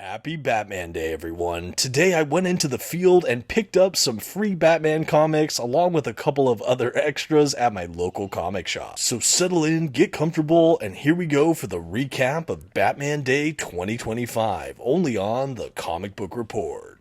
Happy Batman Day, everyone. Today I went into the field and picked up some free Batman comics along with a couple of other extras at my local comic shop. So settle in, get comfortable, and here we go for the recap of Batman Day 2025, only on the Comic Book Report.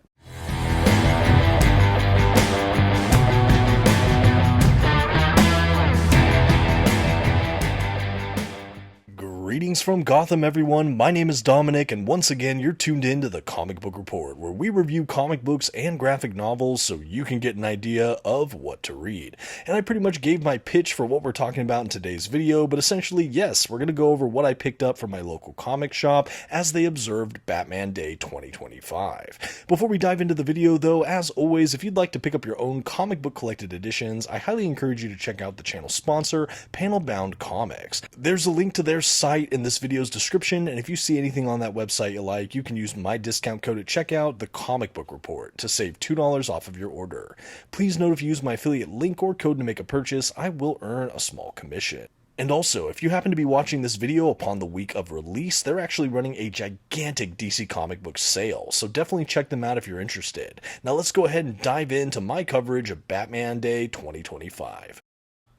Greetings from Gotham, everyone. My name is Dominic, and once again, you're tuned in to the Comic Book Report, where we review comic books and graphic novels so you can get an idea of what to read. And I pretty much gave my pitch for what we're talking about in today's video, but essentially, yes, we're going to go over what I picked up from my local comic shop as they observed Batman Day 2025. Before we dive into the video, though, as always, if you'd like to pick up your own comic book collected editions, I highly encourage you to check out the channel sponsor, Panel Bound Comics. There's a link to their site in this video's description, and if you see anything on that website you like, you can use my discount code at checkout, the Comic Book Report, to save $2 off of your order. Please note if you use my affiliate link or code to make a purchase, I will earn a small commission. And also, if you happen to be watching this video upon the week of release, they're actually running a gigantic DC comic book sale, so definitely check them out if you're interested. Now let's go ahead and dive into my coverage of Batman Day 2025.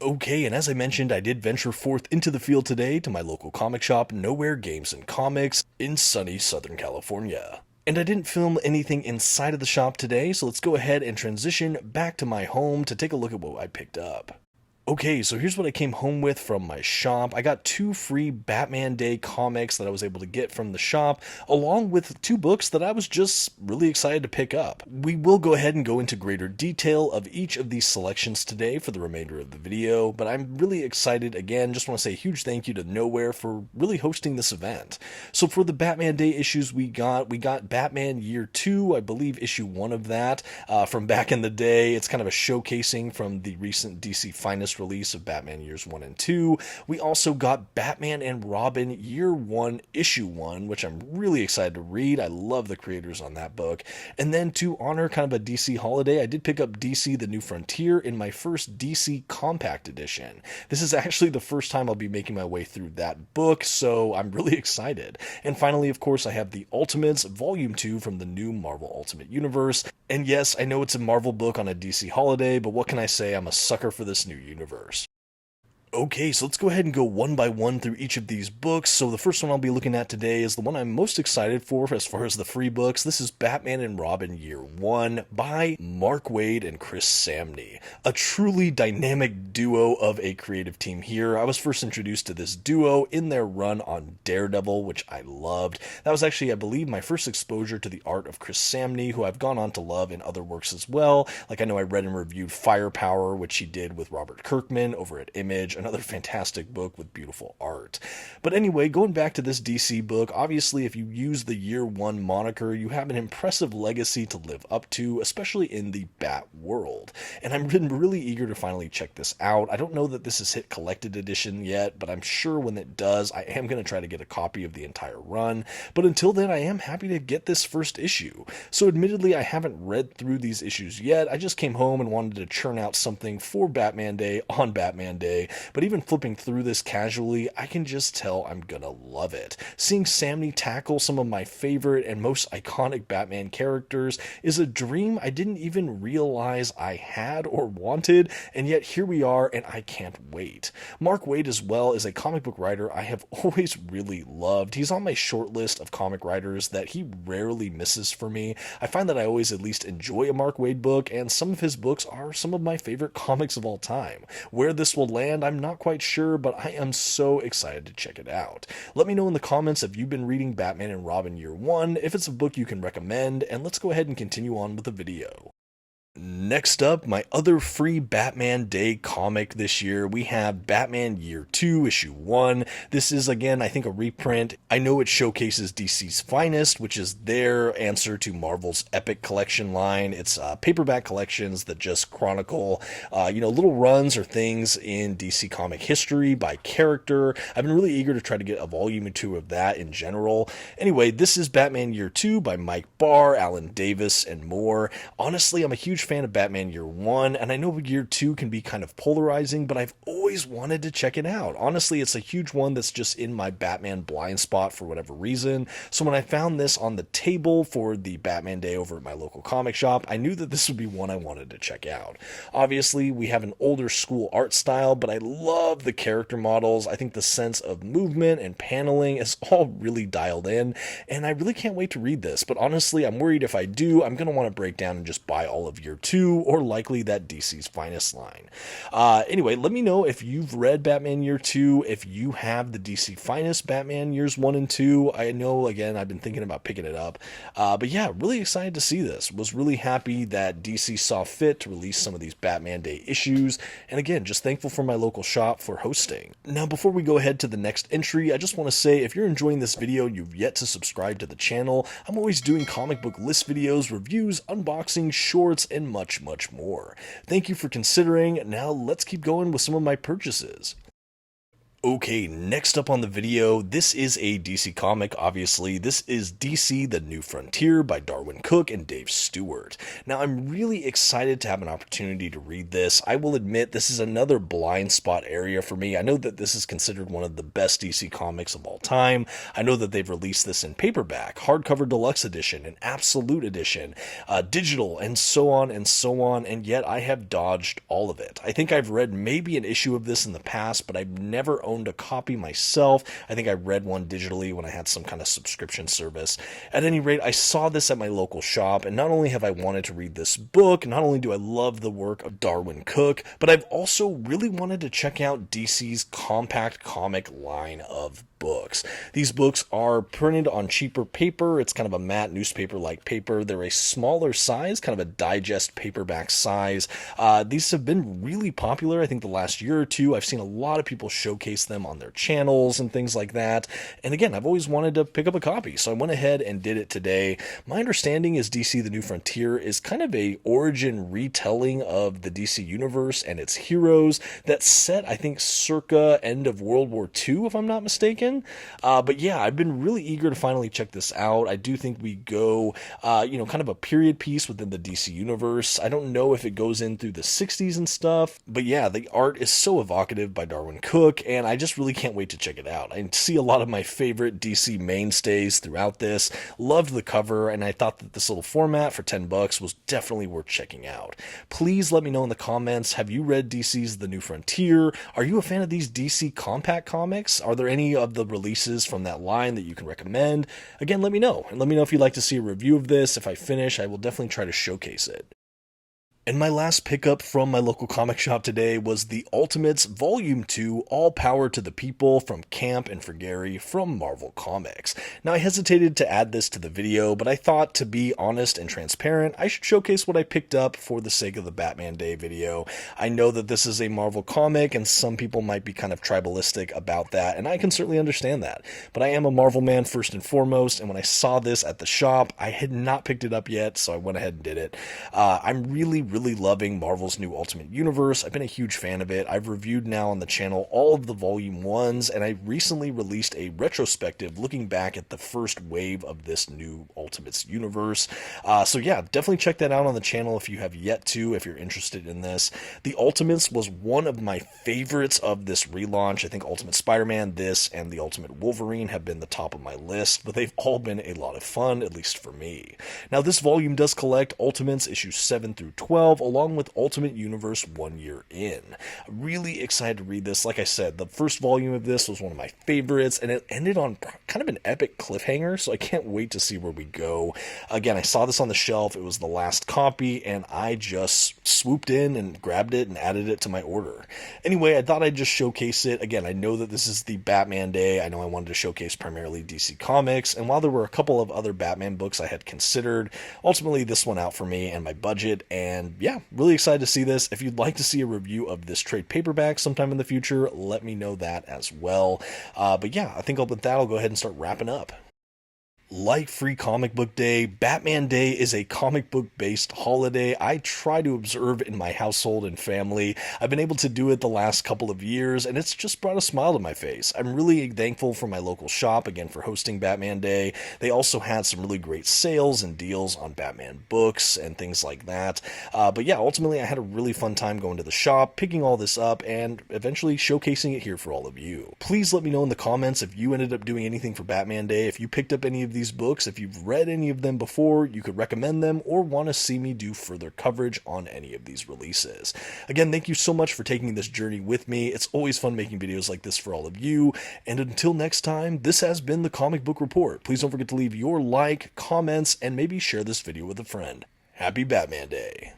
Okay, and as I mentioned, I did venture forth into the field today to my local comic shop, Nowhere Games and Comics, in sunny Southern California. And I didn't film anything inside of the shop today, so let's go ahead and transition back to my home to take a look at what I picked up. Okay, so here's what I came home with from my shop. I got 2 free Batman Day comics that I was able to get from the shop, along with 2 books that I was just really excited to pick up. We will go ahead and go into greater detail of each of these selections today for the remainder of the video, but I'm really excited. Again, just want to say a huge thank you to Nowhere for really hosting this event. So for the Batman Day issues we got Batman Year 2, I believe issue 1 of that, from back in the day. It's kind of a showcasing from the recent DC Finest release of Batman Years 1 and 2. We also got Batman and Robin Year 1, Issue 1, which I'm really excited to read. I love the creators on that book. And then to honor kind of a DC holiday, I did pick up DC The New Frontier in my first DC Compact Edition. This is actually the first time I'll be making my way through that book, so I'm really excited. And finally, of course, I have The Ultimates Volume 2 from the new Marvel Ultimate Universe. And yes, I know it's a Marvel book on a DC holiday, but what can I say? I'm a sucker for this new universe. Okay, so let's go ahead and go one by one through each of these books. So the first one I'll be looking at today is the one I'm most excited for as far as the free books. This is Batman and Robin Year 1 by Mark Waid and Chris Samnee. A truly dynamic duo of a creative team here. I was first introduced to this duo in their run on Daredevil, which I loved. That was actually, I believe, my first exposure to the art of Chris Samnee, who I've gone on to love in other works as well. Like I know I read and reviewed Firepower, which he did with Robert Kirkman over at Image, another fantastic book with beautiful art. But anyway, going back to this DC book, obviously if you use the Year 1 moniker, you have an impressive legacy to live up to, especially in the Bat world. And I'm really eager to finally check this out. I don't know that this has hit collected edition yet, but I'm sure when it does, I am going to try to get a copy of the entire run. But until then, I am happy to get this first issue. So admittedly, I haven't read through these issues yet. I just came home and wanted to churn out something for Batman Day on Batman Day. But even flipping through this casually, I can just tell I'm gonna love it. Seeing Samnee tackle some of my favorite and most iconic Batman characters is a dream I didn't even realize I had or wanted, and yet here we are, and I can't wait. Mark Waid as well is a comic book writer I have always really loved. He's on my short list of comic writers that he rarely misses for me. I find that I always at least enjoy a Mark Waid book, and some of his books are some of my favorite comics of all time. Where this will land, I'm not quite sure, but I am so excited to check it out. Let me know in the comments if you've been reading Batman and Robin Year 1, if it's a book you can recommend, and let's go ahead and continue on with the video. Next up, my other free Batman Day comic this year, we have Batman Year 2, Issue 1. This is, again, I think a reprint. I know it showcases DC's Finest, which is their answer to Marvel's Epic Collection line. It's paperback collections that just chronicle, little runs or things in DC comic history by character. I've been really eager to try to get a volume or 2 of that in general. Anyway, this is Batman Year 2 by Mike Barr, Alan Davis, and more. Honestly, I'm a huge huge fan of Batman Year 1, and I know Year 2 can be kind of polarizing, but I've always wanted to check it out. Honestly, it's a huge one that's just in my Batman blind spot for whatever reason. So when I found this on the table for the Batman Day over at my local comic shop, I knew that this would be one I wanted to check out. Obviously, we have an older school art style, but I love the character models. I think the sense of movement and paneling is all really dialed in, and I really can't wait to read this. But honestly, I'm worried if I do, I'm going to want to break down and just buy all of Year 2, or likely that DC's Finest line. Anyway, let me know if you've read Batman Year 2, if you have the DC Finest Batman Years 1 and 2. I know, again, I've been thinking about picking it up. But yeah, really excited to see this. Was really happy that DC saw fit to release some of these Batman Day issues. And again, just thankful for my local shop for hosting. Now, before we go ahead to the next entry, I just want to say if you're enjoying this video, you've yet to subscribe to the channel. I'm always doing comic book list videos, reviews, unboxings, shorts, and much, much more. Thank you for considering. Now let's keep going with some of my purchases. Okay, next up on the video, this is a DC comic, obviously. This is DC The New Frontier by Darwin Cook and Dave Stewart. Now, I'm really excited to have an opportunity to read this. I will admit this is another blind spot area for me. I know that this is considered one of the best DC comics of all time. I know that they've released this in paperback, hardcover deluxe edition, and absolute edition, digital, and so on and so on, and yet I have dodged all of it. I think I've read maybe an issue of this in the past, but I've never owned a copy myself. I think I read one digitally when I had some kind of subscription service. At any rate, I saw this at my local shop, and not only have I wanted to read this book, not only do I love the work of Darwin Cook, but I've also really wanted to check out DC's compact comic line of books. These books are printed on cheaper paper. It's kind of a matte newspaper-like paper. They're a smaller size, kind of a digest paperback size. These have been really popular. I think the last year or two, I've seen a lot of people showcase them on their channels and things like that. And again, I've always wanted to pick up a copy, so I went ahead and did it today. My understanding is DC The New Frontier is kind of a origin retelling of the DC universe and its heroes that's set, I think, circa end of World War II, if I'm not mistaken. But yeah, I've been really eager to finally check this out. I do think we go, kind of a period piece within the DC universe. I don't know if it goes in through the 60s and stuff, but yeah, the art is so evocative by Darwin Cook, and I just really can't wait to check it out. I see a lot of my favorite DC mainstays throughout this. Loved the cover, and I thought that this little format for $10 was definitely worth checking out. Please let me know in the comments, have you read DC's The New Frontier? Are you a fan of these DC compact comics? Are there any of the releases from that line that you can recommend? Again, let me know, and let me know if you'd like to see a review of this. If I finish, I will definitely try to showcase it. And my last pickup from my local comic shop today was The Ultimates Volume 2, All Power to the People from Camp and Frigeri from Marvel Comics. Now, I hesitated to add this to the video, but I thought, to be honest and transparent, I should showcase what I picked up for the sake of the Batman Day video. I know that this is a Marvel comic, and some people might be kind of tribalistic about that, and I can certainly understand that. But I am a Marvel man first and foremost, and when I saw this at the shop, I had not picked it up yet, so I went ahead and did it. I'm really loving Marvel's new Ultimate Universe. I've been a huge fan of it. I've reviewed now on the channel all of the Volume 1s, and I recently released a retrospective looking back at the first wave of this new Ultimates universe. So yeah, definitely check that out on the channel if you have yet to, if you're interested in this. The Ultimates was one of my favorites of this relaunch. I think Ultimate Spider-Man, this, and the Ultimate Wolverine have been the top of my list, but they've all been a lot of fun, at least for me. Now, this volume does collect Ultimates issues 7 through 12, along with Ultimate Universe 1 year in. Really excited to read this. Like I said, the first volume of this was one of my favorites, and it ended on kind of an epic cliffhanger, so I can't wait to see where we go. Again, I saw this on the shelf. It was the last copy, and I just swooped in and grabbed it and added it to my order. Anyway, I thought I'd just showcase it. Again, I know that this is the Batman Day. I know I wanted to showcase primarily DC Comics, and while there were a couple of other Batman books I had considered, ultimately this one out for me and my budget, and yeah, really excited to see this. If you'd like to see a review of this trade paperback sometime in the future, let me know that as well. But yeah, I think with that, I'll go ahead and start wrapping up. Like Free Comic Book Day, Batman Day is a comic book based holiday I try to observe in my household and family. I've been able to do it the last couple of years, and it's just brought a smile to my face. I'm really thankful for my local shop, again, for hosting Batman Day. They also had some really great sales and deals on Batman books and things like that. But yeah, ultimately, I had a really fun time going to the shop, picking all this up, and eventually showcasing it here for all of you. Please let me know in the comments if you ended up doing anything for Batman Day, if you picked up any of these books, if you've read any of them before, you could recommend them, or want to see me do further coverage on any of these releases. Again, thank you so much for taking this journey with me. It's always fun making videos like this for all of you, and until next time, this has been the Comic Book Report. Please don't forget to leave your like, comments, and maybe share this video with a friend. Happy Batman Day!